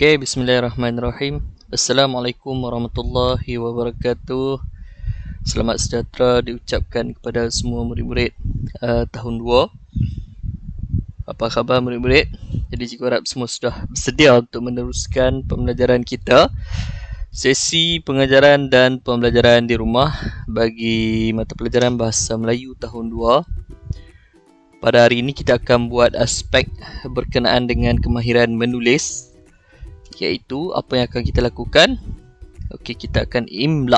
Okey, bismillahirrahmanirrahim. Assalamualaikum warahmatullahi wabarakatuh. Selamat sejahtera diucapkan kepada semua murid-murid tahun 2. Apa khabar murid-murid? Jadi cikgu harap semua sudah bersedia untuk meneruskan pembelajaran kita, sesi pengajaran dan pembelajaran di rumah bagi mata pelajaran Bahasa Melayu tahun 2. Pada hari ini kita akan buat aspek berkenaan dengan kemahiran menulis, iaitu apa yang akan kita lakukan. Okey, kita akan imla.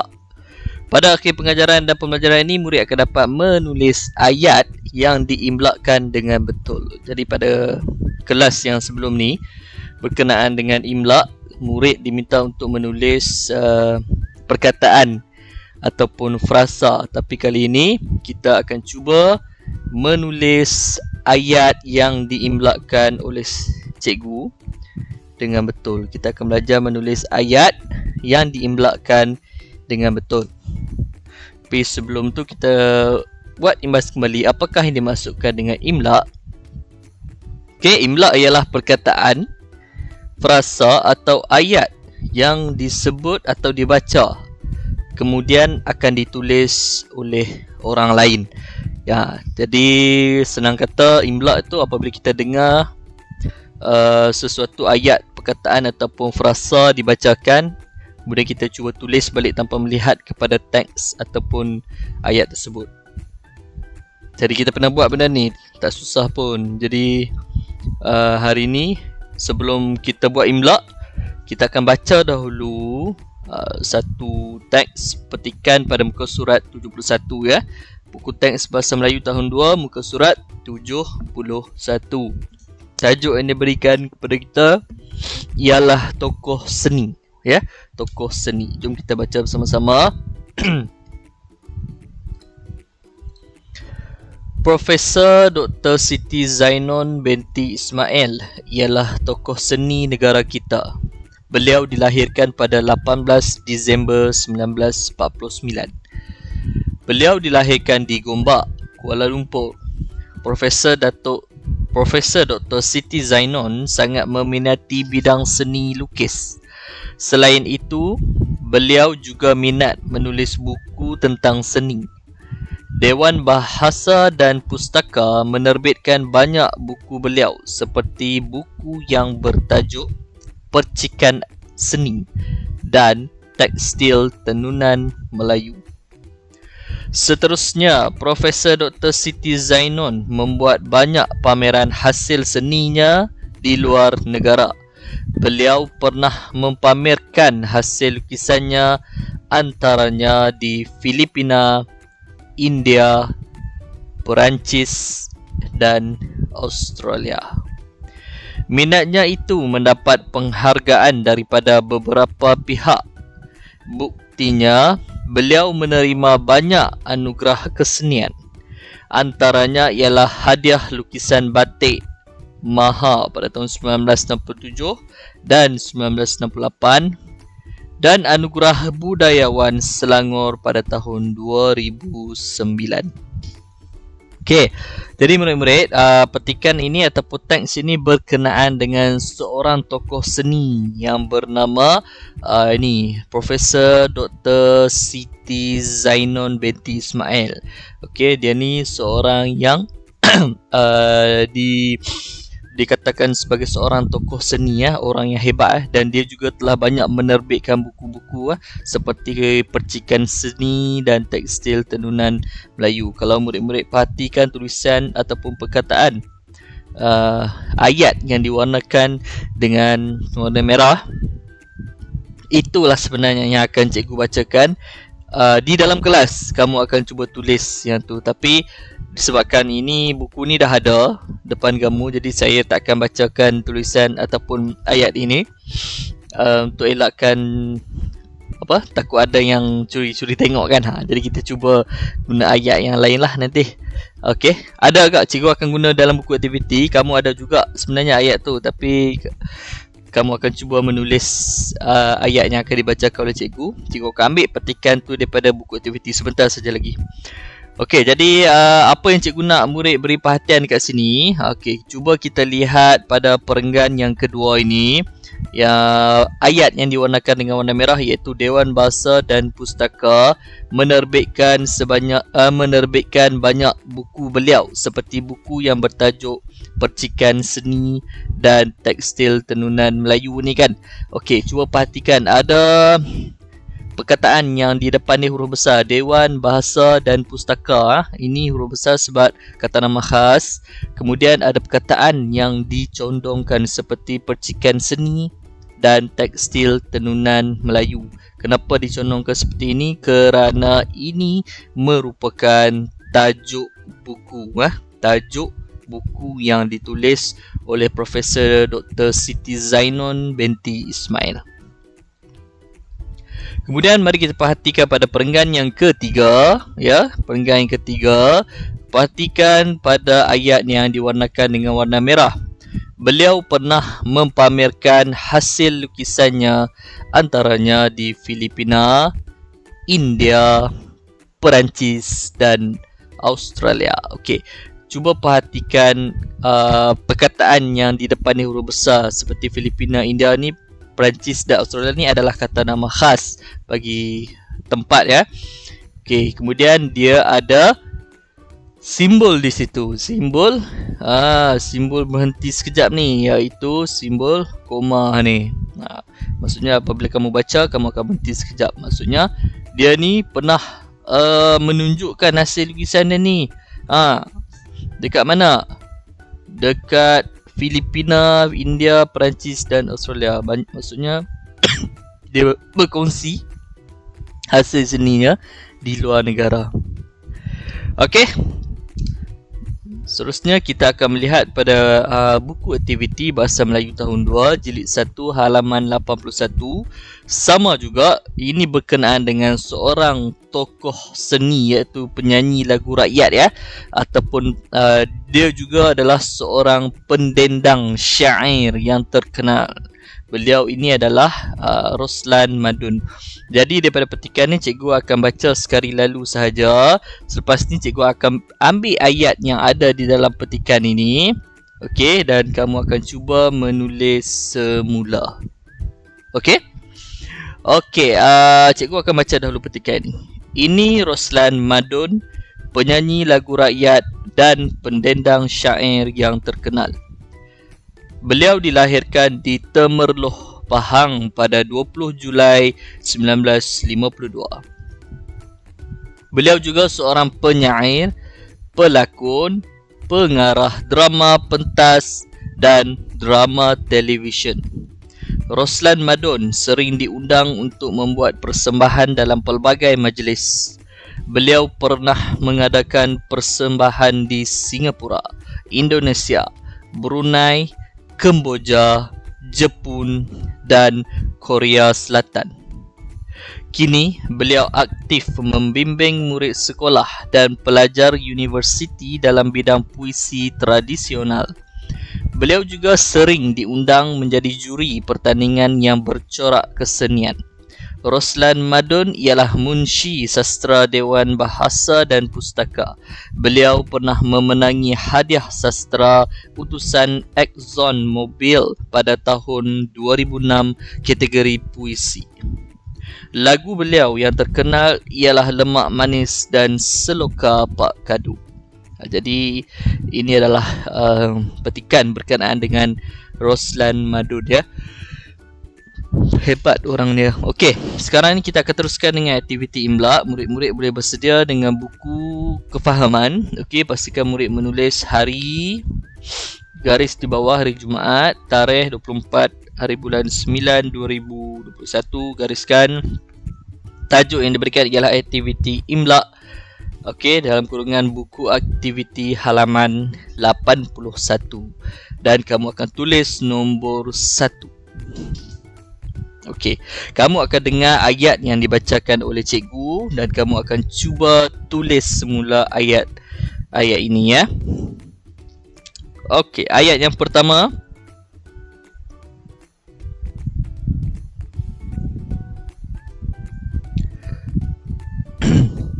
Pada akhir pengajaran dan pembelajaran ini, murid akan dapat menulis ayat yang diimlakan dengan betul. Jadi pada kelas yang sebelum ni berkenaan dengan imla, murid diminta untuk menulis perkataan ataupun frasa. Tapi kali ini kita akan cuba menulis ayat yang diimlakan oleh cikgu dengan betul. Kita akan belajar menulis ayat yang diimlakan dengan betul. Tapi sebelum tu kita buat imbas kembali apakah yang dimasukkan dengan imla. Okey, imla ialah perkataan, frasa atau ayat yang disebut atau dibaca kemudian akan ditulis oleh orang lain. Ya, jadi senang kata imla itu apabila kita dengar sesuatu ayat, perkataan ataupun frasa dibacakan, kemudian kita cuba tulis balik tanpa melihat kepada teks ataupun ayat tersebut. Jadi kita pernah buat benda ni, tak susah pun. Jadi hari ni sebelum kita buat imla, kita akan baca dahulu satu teks petikan pada muka surat 71 ya. Buku teks Bahasa Melayu tahun 2, muka surat 71. Tajuk yang diberikan kepada kita ialah tokoh seni, ya, tokoh seni. Jom kita baca bersama-sama. Profesor Dr. Siti Zainon binti Ismail ialah tokoh seni negara kita. Beliau dilahirkan pada 18 Disember 1949. Beliau dilahirkan di Gombak, Kuala Lumpur. Profesor Dr. Siti Zainon sangat meminati bidang seni lukis. Selain itu, beliau juga minat menulis buku tentang seni. Dewan Bahasa dan Pustaka menerbitkan banyak buku beliau seperti buku yang bertajuk Percikan Seni dan Tekstil Tenunan Melayu. Seterusnya, Profesor Dr. Siti Zainon membuat banyak pameran hasil seninya di luar negara. Beliau pernah mempamerkan hasil lukisannya antaranya di Filipina, India, Perancis dan Australia. Minatnya itu mendapat penghargaan daripada beberapa pihak. Buktinya, beliau menerima banyak anugerah kesenian. Antaranya ialah hadiah lukisan batik Maha pada tahun 1967 dan 1968 dan anugerah budayawan Selangor pada tahun 2009. Okey, jadi murid-murid, petikan ini ataupun teks ini berkenaan dengan seorang tokoh seni yang bernama Profesor Dr. Siti Zainon binti Ismail. Okey, dia ni seorang yang dikatakan sebagai seorang tokoh seni ya, orang yang hebat dan dia juga telah banyak menerbitkan buku-buku seperti Percikan Seni dan Tekstil Tenunan Melayu. Kalau murid-murid perhatikan tulisan ataupun perkataan ayat yang diwarnakan dengan warna merah, itulah sebenarnya yang akan cikgu bacakan di dalam kelas. Kamu akan cuba tulis yang tu, tapi disebabkan ini buku ni dah ada depan kamu, jadi saya tak akan bacakan tulisan ataupun ayat ini untuk elakkan takut ada yang curi-curi tengok kan. Jadi kita cuba guna ayat yang lain lah nanti. Okey, ada agak cikgu akan guna dalam buku aktiviti. Kamu ada juga sebenarnya ayat tu, tapi kamu akan cuba menulis ayat yang akan dibacakan oleh cikgu. Cikgu akan ambil petikan tu daripada buku aktiviti sebentar saja lagi. Okey, jadi apa yang cikgu nak murid beri perhatian kat sini. Okey, cuba kita lihat pada perenggan yang kedua ini. Ayat yang diwarnakan dengan warna merah iaitu Dewan Bahasa dan Pustaka menerbitkan banyak buku beliau seperti buku yang bertajuk Percikan Seni dan Tekstil Tenunan Melayu ni kan. Okey, cuba perhatikan ada perkataan yang di depan ni huruf besar, Dewan Bahasa dan Pustaka. Ini huruf besar sebab kata nama khas. Kemudian ada perkataan yang dicondongkan seperti Percikan Seni dan Tekstil Tenunan Melayu. Kenapa dicondongkan seperti ini? Kerana ini merupakan tajuk buku. Tajuk buku yang ditulis oleh Profesor Dr. Siti Zainon binti Ismail. Kemudian mari kita perhatikan pada perenggan yang ketiga, ya. Perenggan yang ketiga, perhatikan pada ayat yang diwarnakan dengan warna merah. Beliau pernah mempamerkan hasil lukisannya antaranya di Filipina, India, Perancis dan Australia. Okey. Cuba perhatikan perkataan yang di depan ni huruf besar seperti Filipina, India ni, Perancis dan Australia ni adalah kata nama khas bagi tempat, ya. Okey, kemudian dia ada simbol di situ. Simbol berhenti sekejap ni, iaitu simbol koma ni. Maksudnya apabila kamu baca, kamu akan berhenti sekejap. Maksudnya dia ni pernah menunjukkan hasil lukisan dia ni. Dekat mana? Dekat Filipina, India, Perancis dan Australia. Maksudnya dia berkongsi hasil seninya di luar negara. Okey. Seterusnya kita akan melihat pada buku aktiviti Bahasa Melayu tahun 2 jilid 1 halaman 81. Sama juga ini berkenaan dengan seorang tokoh seni iaitu penyanyi lagu rakyat, ya, ataupun dia juga adalah seorang pendendang syair yang terkenal. Beliau ini adalah Roslan Madun. Jadi daripada petikan ni cikgu akan baca sekali lalu sahaja. Selepas ni cikgu akan ambil ayat yang ada di dalam petikan ini. Okey, dan kamu akan cuba menulis semula. Okey? Okey, cikgu akan baca dahulu petikan ni. Ini Roslan Madun, penyanyi lagu rakyat dan pendendang syair yang terkenal. Beliau dilahirkan di Temerloh, Pahang pada 20 Julai 1952. Beliau juga seorang penyair, pelakon, pengarah drama pentas dan drama televisyen. Roslan Madun sering diundang untuk membuat persembahan dalam pelbagai majlis. Beliau pernah mengadakan persembahan di Singapura, Indonesia, Brunei, Kemboja, Jepun dan Korea Selatan. Kini beliau aktif membimbing murid sekolah dan pelajar universiti dalam bidang puisi tradisional. Beliau juga sering diundang menjadi juri pertandingan yang bercorak kesenian. Roslan Madun ialah munshi sastra Dewan Bahasa dan Pustaka. Beliau pernah memenangi hadiah sastra utusan Exxon Mobil pada tahun 2006 kategori puisi. Lagu beliau yang terkenal ialah Lemak Manis dan Seloka Pak Kadu. Jadi ini adalah petikan berkenaan dengan Roslan Madun, ya. Hebat orang dia. Okey, sekarang ni kita akan teruskan dengan aktiviti imla. Murid-murid boleh bersedia dengan buku kefahaman. Okey, pastikan murid menulis hari, garis di bawah hari Jumaat, tarikh 24 hari bulan 9 2021, gariskan. Tajuk yang diberikan ialah aktiviti imla. Okey, dalam kurungan buku aktiviti halaman 81 dan kamu akan tulis nombor 1. Okey, kamu akan dengar ayat yang dibacakan oleh cikgu dan kamu akan cuba tulis semula ayat ini, ya. Okey, ayat yang pertama.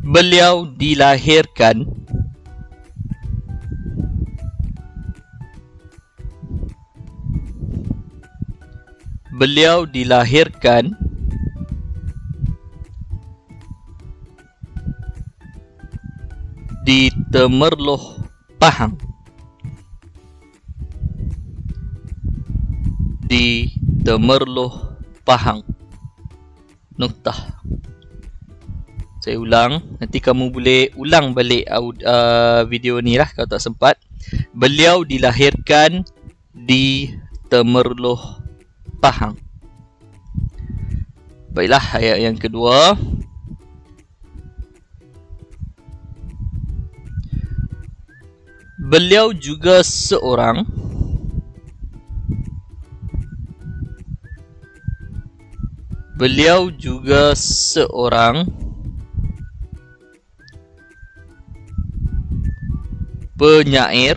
Beliau dilahirkan Beliau dilahirkan di Temerloh Pahang. Di Temerloh Pahang. Noktah. Saya ulang. Nanti kamu boleh ulang balik video ni lah kalau tak sempat. Beliau dilahirkan di Temerloh Pahang. Baiklah, ayat yang kedua. Beliau juga seorang penyair,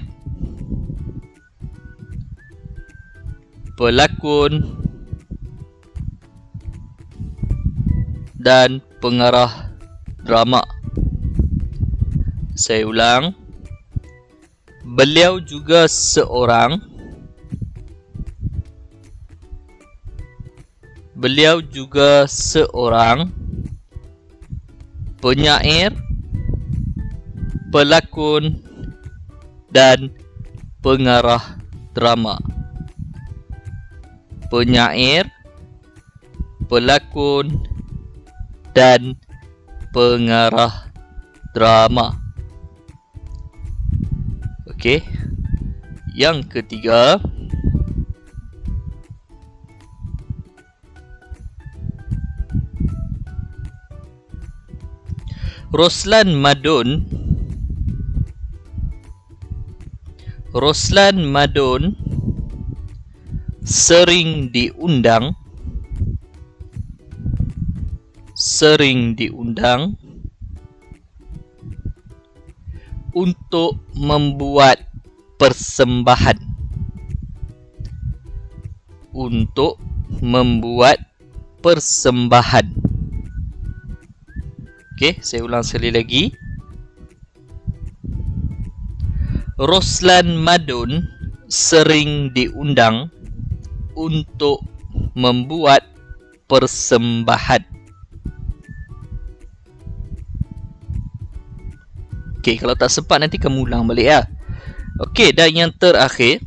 pelakon dan pengarah drama. Saya ulang. Beliau juga seorang penyair, pelakon dan pengarah drama. Penyair, pelakon dan pengarah drama. Okey. Yang ketiga, Roslan Madun sering diundang untuk membuat persembahan. Okey, saya ulang sekali lagi. Roslan Madun sering diundang untuk membuat persembahan. Okey, kalau tak sempat nanti kamu ulang balik ya. Okey, dan yang terakhir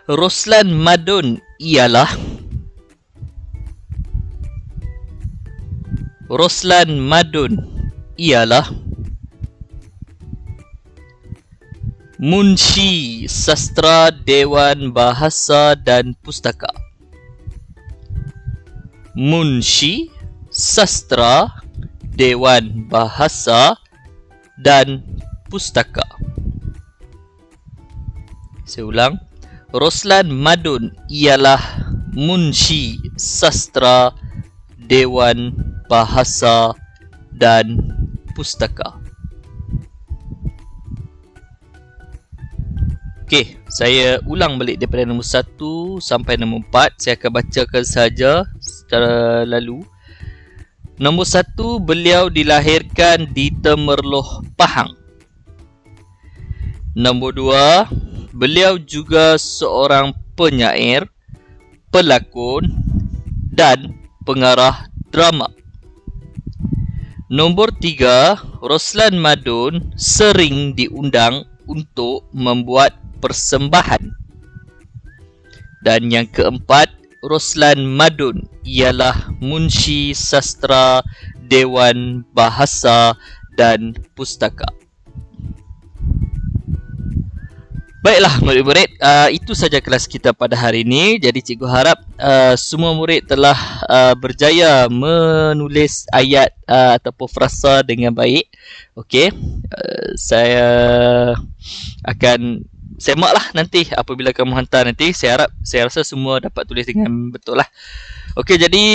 Roslan Madun ialah Munshi Sastra Dewan Bahasa dan Pustaka. Munshi Sastra Dewan Bahasa dan Pustaka. Saya ulang. Roslan Madun ialah Munshi Sastra Dewan Bahasa dan Pustaka. Okey, saya ulang balik daripada nombor 1 sampai nombor 4. Saya akan bacakan saja secara lalu. Nombor 1, beliau dilahirkan di Temerloh Pahang. Nombor 2, beliau juga seorang penyair, pelakon dan pengarah drama. Nombor 3, Roslan Madun sering diundang untuk membuat persembahan. Dan yang keempat, Roslan Madun ialah Munshi Sastra Dewan Bahasa dan Pustaka. Baiklah murid-murid, itu saja kelas kita pada hari ini. Jadi cikgu harap semua murid telah berjaya menulis ayat ataupun frasa dengan baik. Okey, saya akan semaklah nanti apabila kamu hantar nanti. Saya rasa semua dapat tulis dengan betul lah. Okey, jadi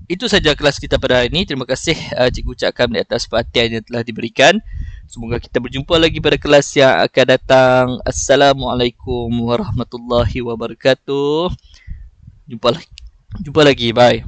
itu saja kelas kita pada hari ini. Terima kasih cikgu ucapkan di atas perhatian yang telah diberikan. Semoga kita berjumpa lagi pada kelas yang akan datang. Assalamualaikum warahmatullahi wabarakatuh. Jumpa lagi. Bye.